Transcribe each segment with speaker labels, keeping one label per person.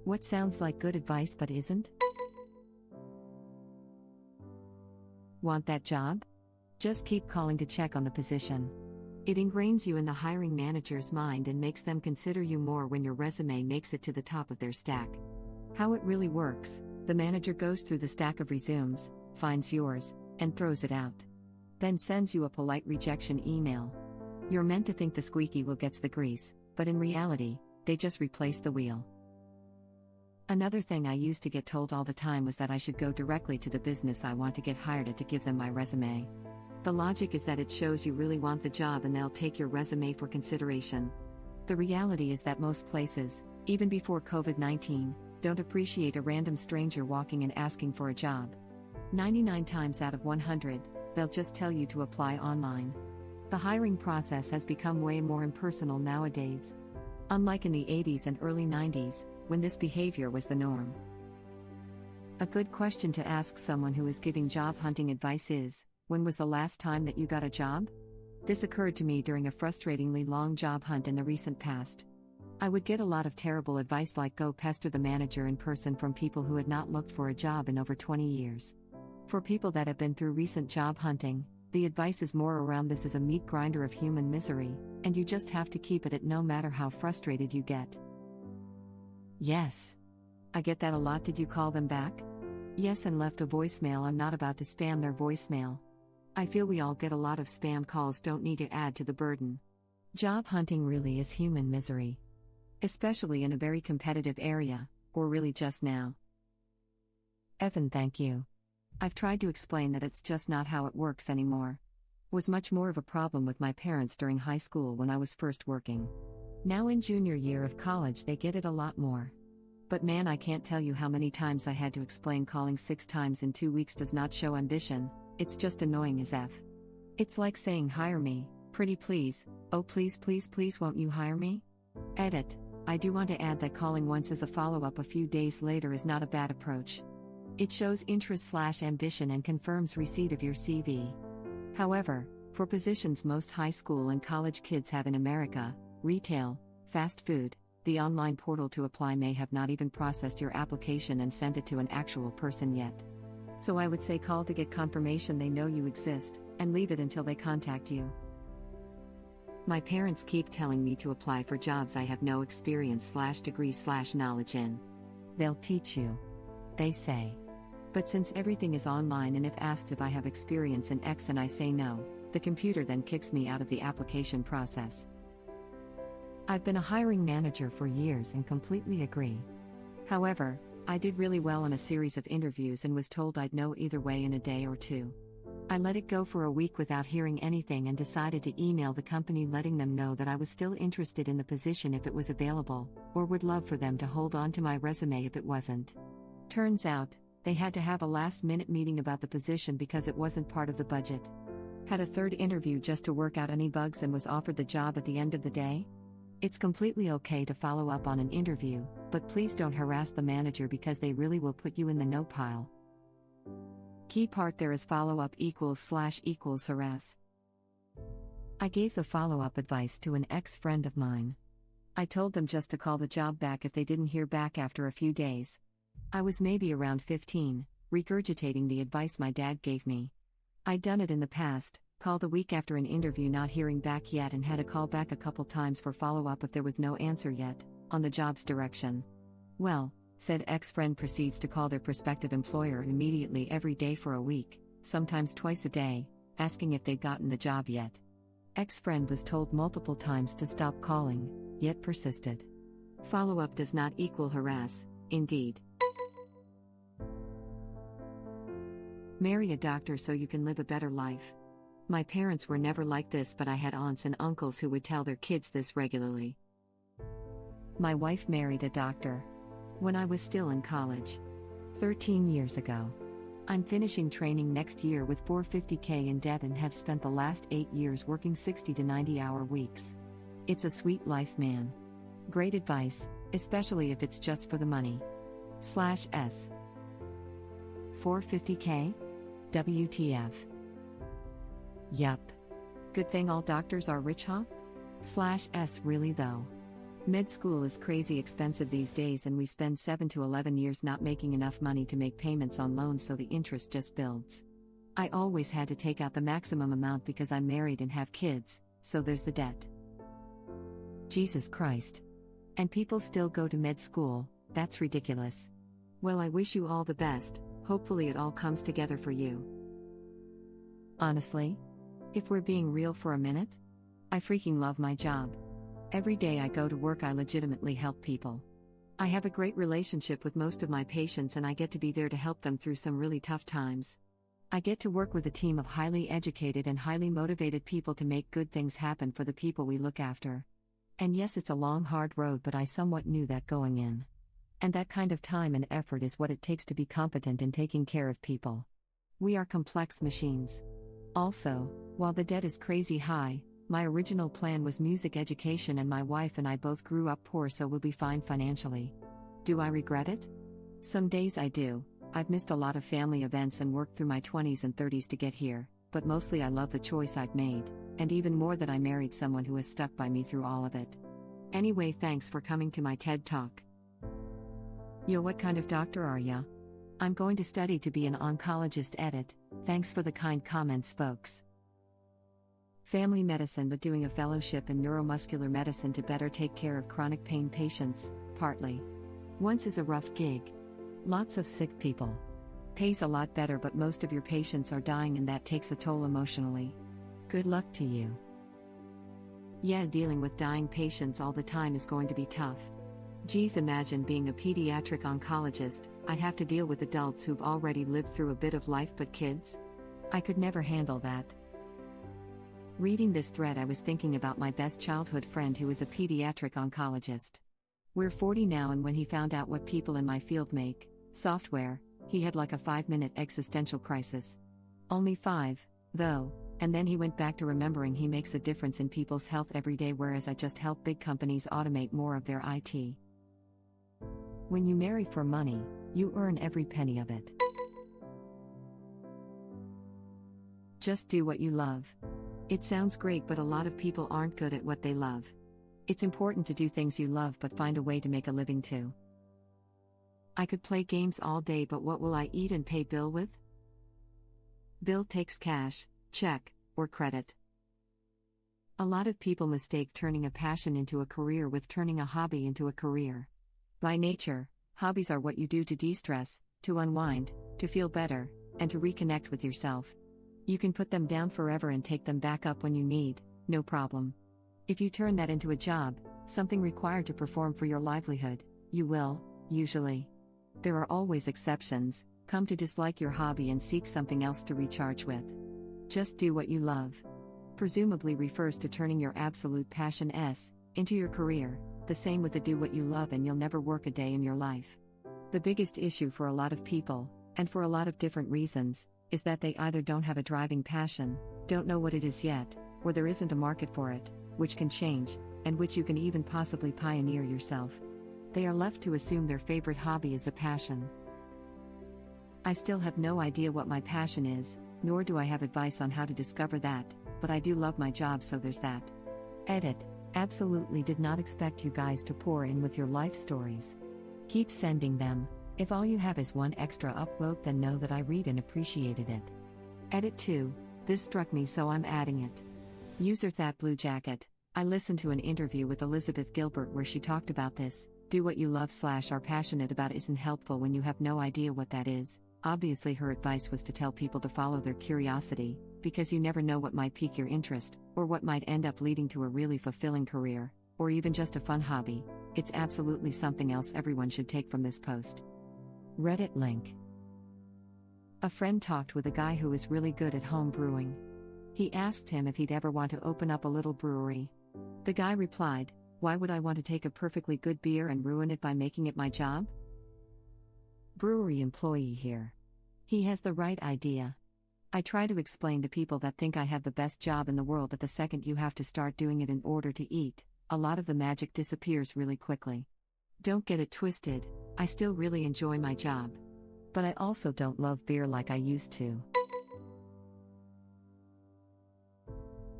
Speaker 1: What sounds like good advice but isn't? Want that job? Just keep calling to check on the position. It ingrains you in the hiring manager's mind and makes them consider you more when your resume makes it to the top of their stack. How it really works: the manager goes through the stack of resumes, finds yours, and throws it out. Then sends you a polite rejection email. You're meant to think the squeaky wheel gets the grease, but in reality, they just replace the wheel. Another thing I used to get told all the time was that I should go directly to the business I want to get hired at to give them my resume. The logic is that it shows you really want the job and they'll take your resume for consideration. The reality is that most places, even before COVID-19, don't appreciate a random stranger walking and asking for a job. 99 times out of 100, they'll just tell you to apply online. The hiring process has become way more impersonal nowadays. Unlike in the 80s and early 90s, when this behavior was the norm. A good question to ask someone who is giving job hunting advice is, when was the last time that you got a job? This occurred to me during a frustratingly long job hunt in the recent past. I would get a lot of terrible advice like go pester the manager in person from people who had not looked for a job in over 20 years. For people that have been through recent job hunting, the advice is more around this is a meat grinder of human misery, and you just have to keep at it no matter how frustrated you get. Yes. I get that a lot. Did you call them back? Yes, and left a voicemail. I'm not about to spam their voicemail. I feel we all get a lot of spam calls, don't need to add to the burden. Job hunting really is human misery. Especially in a very competitive area, or really just now. Evan, thank you. I've tried to explain that it's just not how it works anymore. Was much more of a problem with my parents during high school when I was first working. Now in junior year of college they get it a lot more. But man, I can't tell you how many times I had to explain calling 6 times in 2 weeks does not show ambition, it's just annoying as F. It's like saying hire me, pretty please, oh please please please won't you hire me? Edit. I do want to add that calling once as a follow-up a few days later is not a bad approach. It shows interest/ambition and confirms receipt of your CV. However, for positions most high school and college kids have in America, retail, fast food, the online portal to apply may have not even processed your application and sent it to an actual person yet. So I would say call to get confirmation they know you exist, and leave it until they contact you. My parents keep telling me to apply for jobs I have no experience/degree/knowledge in. They'll teach you, they say. But since everything is online and if asked if I have experience in X and I say no, the computer then kicks me out of the application process. I've been a hiring manager for years and completely agree. However, I did really well on a series of interviews and was told I'd know either way in a day or two. I let it go for a week without hearing anything and decided to email the company letting them know that I was still interested in the position if it was available, or would love for them to hold on to my resume if it wasn't. Turns out, they had to have a last-minute meeting about the position because it wasn't part of the budget. Had a third interview just to work out any bugs and was offered the job at the end of the day. It's completely okay to follow up on an interview, but please don't harass the manager because they really will put you in the no pile. Key part there is follow-up equals harass. I gave the follow-up advice to an ex-friend of mine. I told them just to call the job back if they didn't hear back after a few days. I was maybe around 15, regurgitating the advice my dad gave me. I'd done it in the past, called a week after an interview not hearing back yet and had to call back a couple times for follow-up if there was no answer yet, on the job's direction. Well, said ex-friend proceeds to call their prospective employer immediately every day for a week, sometimes twice a day, asking if they'd gotten the job yet. Ex-friend was told multiple times to stop calling, yet persisted. Follow-up does not equal harass, indeed. Marry a doctor so you can live a better life. My parents were never like this, but I had aunts and uncles who would tell their kids this regularly. My wife married a doctor when I was still in college. 13 years ago. I'm finishing training next year with $450K in debt and have spent the last 8 years working 60 to 90-hour weeks. It's a sweet life, man. Great advice, especially if it's just for the money. /S. 450K? WTF. Yup. Good thing all doctors are rich, huh? /S really though. Med school is crazy expensive these days, and we spend 7 to 11 years not making enough money to make payments on loans, so the interest just builds. I always had to take out the maximum amount because I'm married and have kids, so there's the debt. Jesus Christ. And people still go to med school, that's ridiculous. Well, I wish you all the best, hopefully it all comes together for you. Honestly? If we're being real for a minute? I freaking love my job. Every day I go to work, I legitimately help people. I have a great relationship with most of my patients, and I get to be there to help them through some really tough times. I get to work with a team of highly educated and highly motivated people to make good things happen for the people we look after. And yes, it's a long, hard road, but I somewhat knew that going in. And that kind of time and effort is what it takes to be competent in taking care of people. We are complex machines. Also, while the debt is crazy high, my original plan was music education, and my wife and I both grew up poor, so we'll be fine financially. Do I regret it? Some days I do. I've missed a lot of family events and worked through my 20s and 30s to get here, but mostly I love the choice I've made, and even more that I married someone who has stuck by me through all of it. Anyway, thanks for coming to my TED Talk. Yo, what kind of doctor are ya? I'm going to study to be an oncologist. Edit. Thanks for the kind comments, folks. Family medicine, but doing a fellowship in neuromuscular medicine to better take care of chronic pain patients, partly. Once is a rough gig. Lots of sick people. Pays a lot better, but most of your patients are dying, and that takes a toll emotionally. Good luck to you. Yeah, dealing with dying patients all the time is going to be tough. Geez, imagine being a pediatric oncologist. I'd have to deal with adults who've already lived through a bit of life, but kids? I could never handle that. Reading this thread, I was thinking about my best childhood friend who is a pediatric oncologist. We're 40 now, and when he found out what people in my field make, software, he had like a 5-minute existential crisis. Only 5, though, and then he went back to remembering he makes a difference in people's health every day, whereas I just help big companies automate more of their IT. When you marry for money, you earn every penny of it. Just do what you love. It sounds great, but a lot of people aren't good at what they love. It's important to do things you love, but find a way to make a living too. I could play games all day, but what will I eat and pay Bill with? Bill takes cash, check, or credit. A lot of people mistake turning a passion into a career with turning a hobby into a career. By nature, hobbies are what you do to de-stress, to unwind, to feel better, and to reconnect with yourself. You can put them down forever and take them back up when you need, no problem. If you turn that into a job, something required to perform for your livelihood, you will, usually. There are always exceptions. Come to dislike your hobby and seek something else to recharge with. Just do what you love. Presumably refers to turning your absolute passion into your career, the same with the do what you love and you'll never work a day in your life. The biggest issue for a lot of people, and for a lot of different reasons, is that they either don't have a driving passion, don't know what it is yet, or there isn't a market for it, which can change, and which you can even possibly pioneer yourself. They are left to assume their favorite hobby is a passion. I still have no idea what my passion is, nor do I have advice on how to discover that, but I do love my job, so there's that. Edit. Absolutely did not expect you guys to pour in with your life stories. Keep sending them. If all you have is one extra upvote, then know that I read and appreciated it. Edit 2. This struck me, so I'm adding it. User That Blue Jacket. I listened to an interview with Elizabeth Gilbert where she talked about this. Do what you love / are passionate about isn't helpful when you have no idea what that is. Obviously her advice was to tell people to follow their curiosity, because you never know what might pique your interest, or what might end up leading to a really fulfilling career, or even just a fun hobby. It's absolutely something else everyone should take from this post. Reddit link. A friend talked with a guy who is really good at home brewing. He asked him if he'd ever want to open up a little brewery. The guy replied, "Why would I want to take a perfectly good beer and ruin it by making it my job?" Brewery employee here. He has the right idea. I try to explain to people that think I have the best job in the world that the second you have to start doing it in order to eat, a lot of the magic disappears really quickly. Don't get it twisted, I still really enjoy my job. But I also don't love beer like I used to.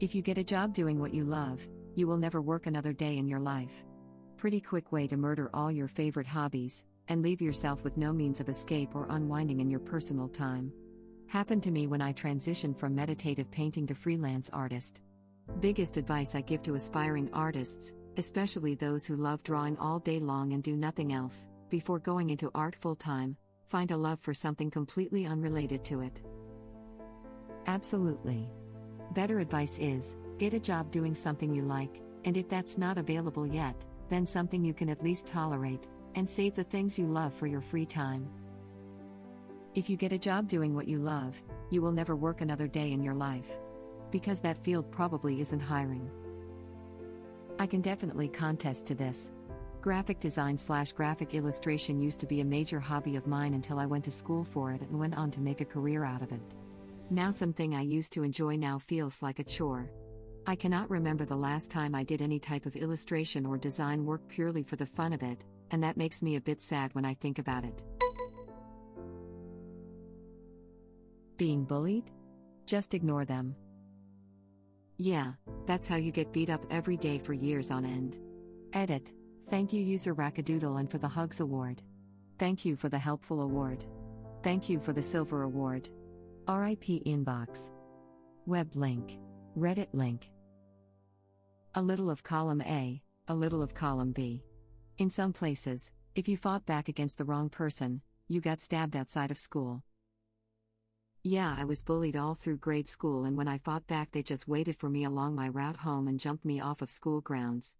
Speaker 1: If you get a job doing what you love, you will never work another day in your life. pretty quick way to murder all your favorite hobbies, and leave yourself with no means of escape or unwinding in your personal time. Happened to me when I transitioned from meditative painting to freelance artist. Biggest advice I give to aspiring artists, especially those who love drawing all day long and do nothing else, before going into art full time, find a love for something completely unrelated to it. Absolutely. Better advice is, get a job doing something you like, and if that's not available yet, then something you can at least tolerate, and save the things you love for your free time. If you get a job doing what you love, you will never work another day in your life. Because that field probably isn't hiring. I can definitely contest to this. Graphic design/graphic illustration used to be a major hobby of mine until I went to school for it and went on to make a career out of it. Now something I used to enjoy now feels like a chore. I cannot remember the last time I did any type of illustration or design work purely for the fun of it, and that makes me a bit sad when I think about it. Being bullied? Just ignore them. Yeah, that's how you get beat up every day for years on end. Edit. Thank you user Rackadoodle and for the Hugs Award. Thank you for the Helpful Award. Thank you for the Silver Award. RIP Inbox. Web link. Reddit link. A little of column A, a little of column B. In some places, if you fought back against the wrong person, you got stabbed outside of school. Yeah, I was bullied all through grade school, and when I fought back they just waited for me along my route home and jumped me off of school grounds.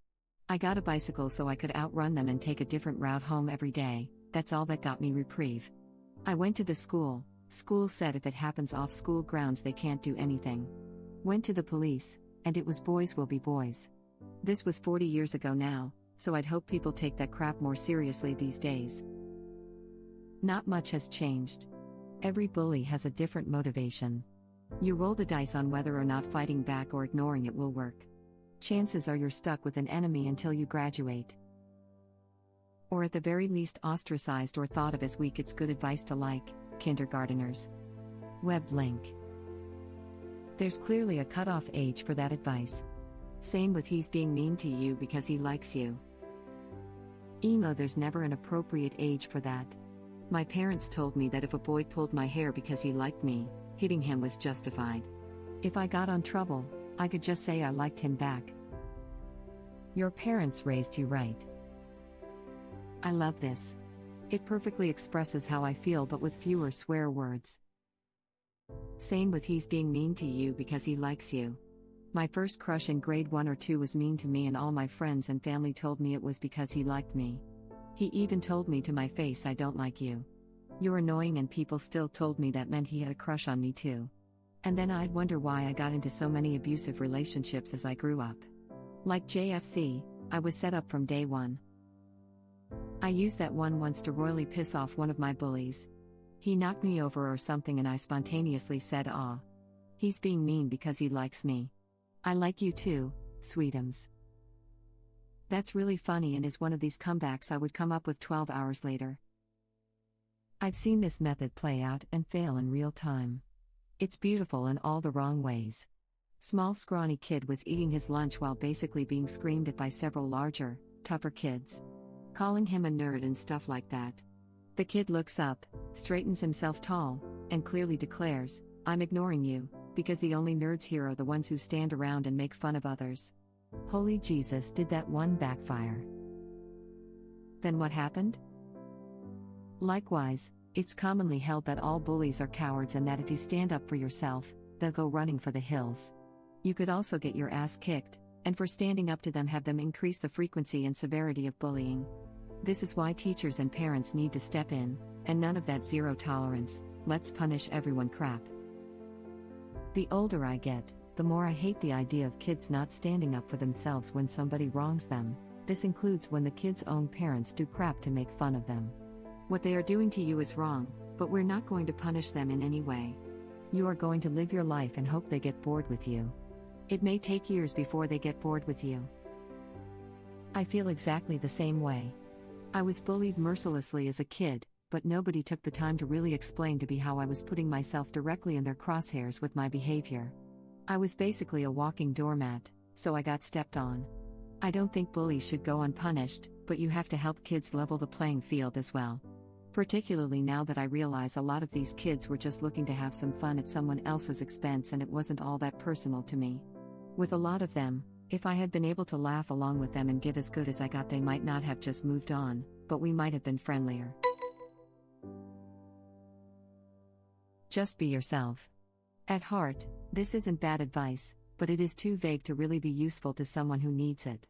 Speaker 1: I got a bicycle so I could outrun them and take a different route home every day. That's all that got me reprieve. I went to the school. School said if it happens off school grounds they can't do anything. Went to the police, and it was boys will be boys. This was 40 years ago now, so I'd hope people take that crap more seriously these days. Not much has changed. Every bully has a different motivation. You roll the dice on whether or not fighting back or ignoring it will work. Chances are you're stuck with an enemy until you graduate. Or at the very least ostracized or thought of as weak. It's good advice to like kindergarteners. Web link. There's clearly a cutoff age for that advice. Same with he's being mean to you because he likes you. Emo, there's never an appropriate age for that. My parents told me that if a boy pulled my hair because he liked me, hitting him was justified. If I got on trouble, I could just say I liked him back. Your parents raised you right. I love this. It perfectly expresses how I feel but with fewer swear words. Same with he's being mean to you because he likes you. My first crush in grade 1 or 2 was mean to me, and all my friends and family told me it was because he liked me. He even told me to my face, I don't like you. You're annoying, and people still told me that meant he had a crush on me too. And then I'd wonder why I got into so many abusive relationships as I grew up. Like JFC, I was set up from day one. I used that one once to royally piss off one of my bullies. He knocked me over or something and I spontaneously said, "Ah. He's being mean because he likes me. I like you too, sweetums." That's really funny and is one of these comebacks I would come up with 12 hours later. I've seen this method play out and fail in real time. It's beautiful in all the wrong ways. Small scrawny kid was eating his lunch while basically being screamed at by several larger, tougher kids. Calling him a nerd and stuff like that. The kid looks up, straightens himself tall, and clearly declares, "I'm ignoring you, because the only nerds here are the ones who stand around and make fun of others." Holy Jesus, did that one backfire? Then what happened? Likewise, it's commonly held that all bullies are cowards and that if you stand up for yourself, they'll go running for the hills. You could also get your ass kicked, and for standing up to them have them increase the frequency and severity of bullying. This is why teachers and parents need to step in, and none of that zero tolerance, let's punish everyone crap. The older I get, the more I hate the idea of kids not standing up for themselves when somebody wrongs them. This includes when the kids' own parents do crap to make fun of them. What they are doing to you is wrong, but we're not going to punish them in any way. You are going to live your life and hope they get bored with you. It may take years before they get bored with you. I feel exactly the same way. I was bullied mercilessly as a kid, but nobody took the time to really explain to me how I was putting myself directly in their crosshairs with my behavior. I was basically a walking doormat, so I got stepped on. I don't think bullies should go unpunished, but you have to help kids level the playing field as well. Particularly now that I realize a lot of these kids were just looking to have some fun at someone else's expense and it wasn't all that personal to me. With a lot of them, if I had been able to laugh along with them and give as good as I got, they might not have just moved on, but we might have been friendlier. Just be yourself. At heart, this isn't bad advice, but it is too vague to really be useful to someone who needs it.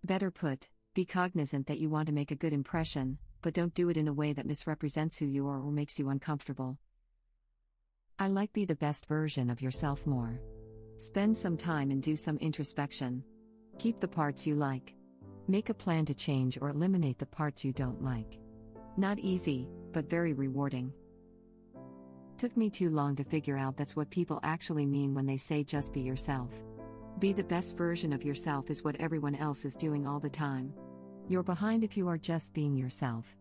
Speaker 1: Better put, be cognizant that you want to make a good impression, but don't do it in a way that misrepresents who you are or makes you uncomfortable. I like be the best version of yourself more. Spend some time and do some introspection. Keep the parts you like. Make a plan to change or eliminate the parts you don't like. Not easy, but very rewarding. Took me too long to figure out that's what people actually mean when they say just be yourself. Be the best version of yourself is what everyone else is doing all the time. You're behind if you are just being yourself.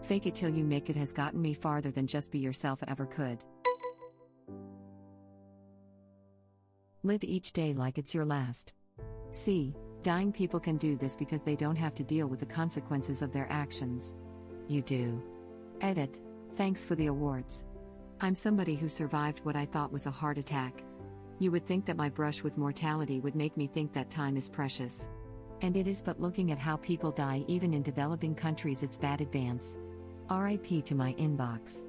Speaker 1: Fake it till you make it has gotten me farther than just be yourself ever could. Live each day like it's your last. See, dying people can do this because they don't have to deal with the consequences of their actions. You do. Edit. Thanks for the awards. I'm somebody who survived what I thought was a heart attack. You would think that my brush with mortality would make me think that time is precious. And it is, but looking at how people die even in developing countries, it's bad advance. RIP to my inbox.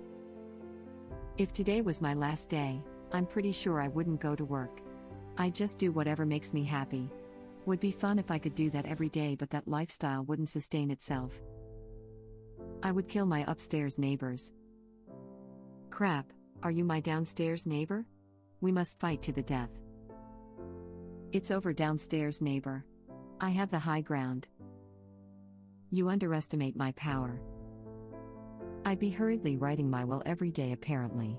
Speaker 1: If today was my last day, I'm pretty sure I wouldn't go to work. I just do whatever makes me happy. Would be fun if I could do that every day, but that lifestyle wouldn't sustain itself. I would kill my upstairs neighbors. Crap, are you my downstairs neighbor? We must fight to the death. It's over, downstairs neighbor. I have the high ground. You underestimate my power. I'd be hurriedly writing my will every day apparently.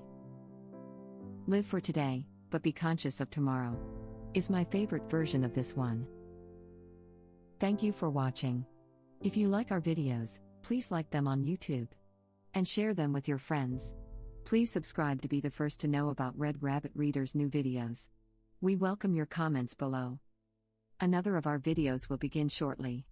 Speaker 1: Live for today, but be conscious of tomorrow. Is my favorite version of this one. Thank you for watching. If you like our videos, please like them on YouTube. And share them with your friends. Please subscribe to be the first to know about Red Rabbit Reader's new videos. We welcome your comments below. Another of our videos will begin shortly.